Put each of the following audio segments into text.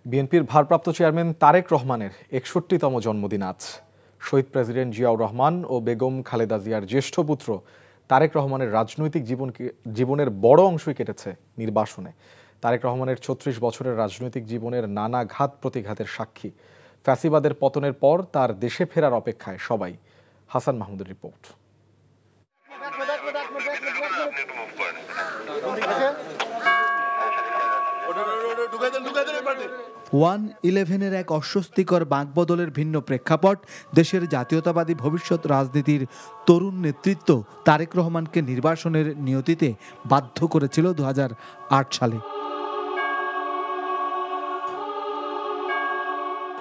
বিএনপির ভারপ্রাপ্ত চেয়ারম্যান তারেক রহমানের ৬১তম জন্মদিন আজ। শহীদ প্রেসিডেন্ট জিয়াউর রহমান ও বেগম খালেদা জিয়ার জ্যেষ্ঠ পুত্র তারেক রহমানের রাজনৈতিক জীবনের বড় অংশই কেটেছে নির্বাসনে। তারেক রহমানের ৩৬ বছরের রাজনৈতিক জীবনের নানা ঘাত প্রতিঘাতের সাক্ষী। ফ্যাসিবাদের পতনের পর তার দেশে ফেরার অপেক্ষায় সবাই। হাসান মাহমুদের রিপোর্ট। ওয়ান-11-এর এক অস্বস্তিকর বাঁকবদলের ভিন্ন প্রেক্ষাপট দেশের জাতীয়তাবাদী ভবিষ্যৎ রাজনীতির তরুণ নেতৃত্ব তারেক রহমানকে নির্বাসনের নিয়তিতে বাধ্য করেছিল ২০০৮ সালে।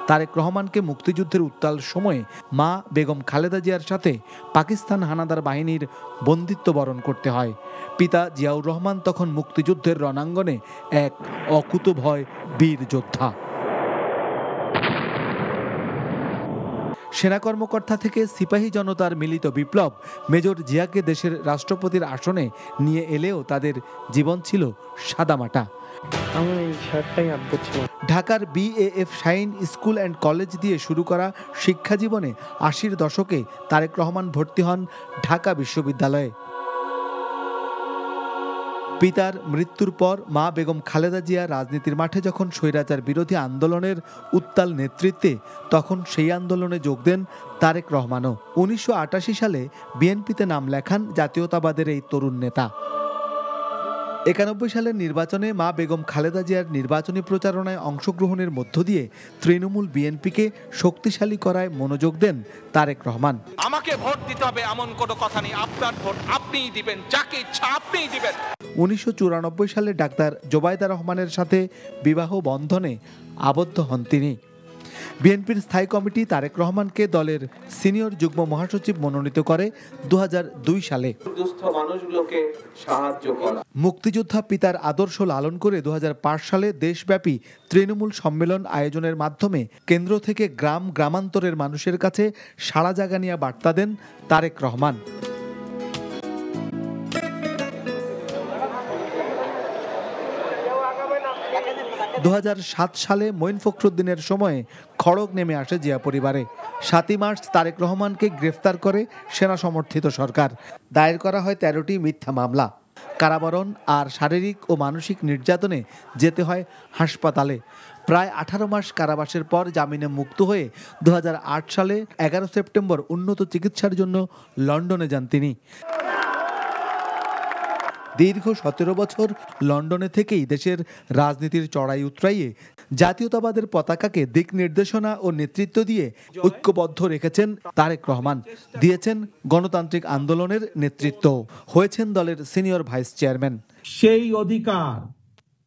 তারেক রহমানকে মুক্তিযুদ্ধের উত্তাল সময়ে মা বেগম খালেদা জিয়ার সাথে পাকিস্তান হানাদার বাহিনীর বন্দিত্ব বরণ করতে হয়। পিতা জিয়াউর রহমান তখন মুক্তিযুদ্ধের রণাঙ্গনে এক অকুতোভয় বীর যোদ্ধা। সেনা কর্মকর্তা থেকে সিপাহী জনতার মিলিত বিপ্লব মেজর জিয়াকে দেশের রাষ্ট্রপতির আসনে নিয়ে এলেও তাদের জীবন ছিল সাদামাটা। ঢাকার BAF shine school and college দিয়ে শুরু করা শিক্ষা জীবনে ৮০-র দশকে তারেক রহমান ভর্তি হন ঢাকা বিশ্ববিদ্যালয়ে। পিতার মৃত্যুর পর মা বেগম খালেদা জিয়া রাজনীতির মাঠে যখন স্বৈরাচার বিরোধী আন্দোলনের উত্তাল নেতৃত্বে, তখন সেই আন্দোলনে যোগ দেন তারেক রহমানও। ১৯৮৮ সালে বিএনপিতে নাম লেখান জাতীয়তাবাদের এই তরুণ নেতা। ৯১ সালের নির্বাচনে মা বেগম খালেদা জিয়ার নির্বাচনী প্রচারণায় অংশগ্রহণের মধ্য দিয়ে তৃণমূল বিএনপিকে শক্তিশালী করায় মনোযোগ দেন তারেক রহমান। আমাকে ভোট দিতে হবে এমন কোনো কথা নেই, আপনার ভোট আপনিই দিবেন, যাকে ইচ্ছা আপনিই দিবেন। ১৯৯৪ সালে ডাক্তার জোবায়দা রহমানের সাথে বিবাহ বন্ধনে আবদ্ধ হন তিনি। বিএনপির স্থায়ী কমিটি তারেক রহমানকে দলের সিনিয়র যুগ্ম মহাসচিব মনোনীত করে ২০০২ সালে। মুক্তিযোদ্ধা পিতার আদর্শ লালন করে ২০০৫ সালে দেশব্যাপী তৃণমূল সম্মেলন আয়োজনের মাধ্যমে কেন্দ্র থেকে গ্রামান্তরের মানুষের কাছে সাড়া জাগানিয়া বার্তা দেন তারেক রহমান। ২০০৭ সালে মঈন ফখরুদ্দিনের সময়ে খড়গ নেমে আসে জিয়া পরিবারে। ৭ই মার্চ তারেক রহমানকে গ্রেফতার করে সেনা সমর্থিত সরকার। দায়ের করা হয় ১৩টি মিথ্যা মামলা। কারাবরণ আর শারীরিক ও মানসিক নির্যাতনে যেতে হয় হাসপাতালে। প্রায় ১৮ মাস কারাবাসের পর জামিনে মুক্ত হয়ে ২০০৮ সালে ১১ সেপ্টেম্বর উন্নত চিকিৎসার জন্য লন্ডনে যান তিনি। দীর্ঘ ১৭ বছর লন্ডনে থেকেই দেশের রাজনীতির চড়াই উতরাইয়ে জাতীয়তাবাদের পতাকাকে দিক নির্দেশনা ও নেতৃত্ব দিয়ে ঐক্যবদ্ধ রেখেছেন তারেক রহমান। দিয়েছেন গণতান্ত্রিক আন্দোলনের নেতৃত্ব, হয়েছেন দলের সিনিয়র ভাইস চেয়ারম্যান। সেই অধিকার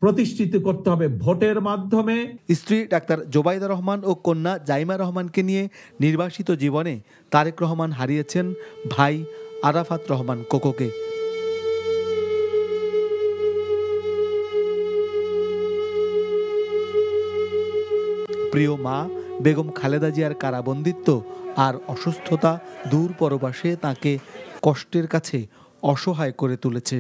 প্রতিষ্ঠিত করতে হবে ভোটের মাধ্যমে। স্ত্রী ডাক্তার জোবায়দা রহমান ও কন্যা জাইমা রহমানকে নিয়ে নির্বাসিত জীবনে তারেক রহমান হারিয়েছেন ভাই আরাফাত রহমান কোকোকে। প্রিয় মা বেগম খালেদা জিয়ার কারাবন্দিত্ব আর অসুস্থতা দূর পরবাসে তাকে কষ্টের কাছে অসহায় করে তুলেছে।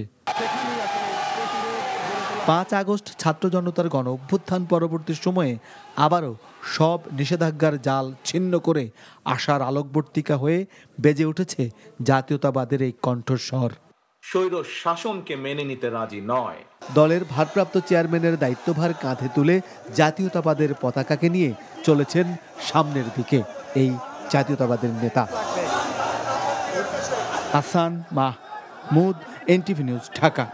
৫ আগস্ট ছাত্র জনতার গণ অভ্যুত্থান পরবর্তী সময়ে আবারও সব নিষেধাজ্ঞার জাল ছিন্ন করে আশার আলোকবর্তিকা হয়ে বেজে উঠেছে জাতীয়তাবাদের এই কণ্ঠস্বর। স্বৈর শাসনকে মেনে নিতে রাজি নয়। দলের ভারপ্রাপ্ত চেয়ারম্যানের দায়িত্বভার কাঁধে তুলে জাতীয়তাবাদের পতাকাকে নিয়ে চলেছেন সামনের দিকে এই জাতীয়তাবাদের নেতা। Hasan Mahmud, NTV news, Dhaka.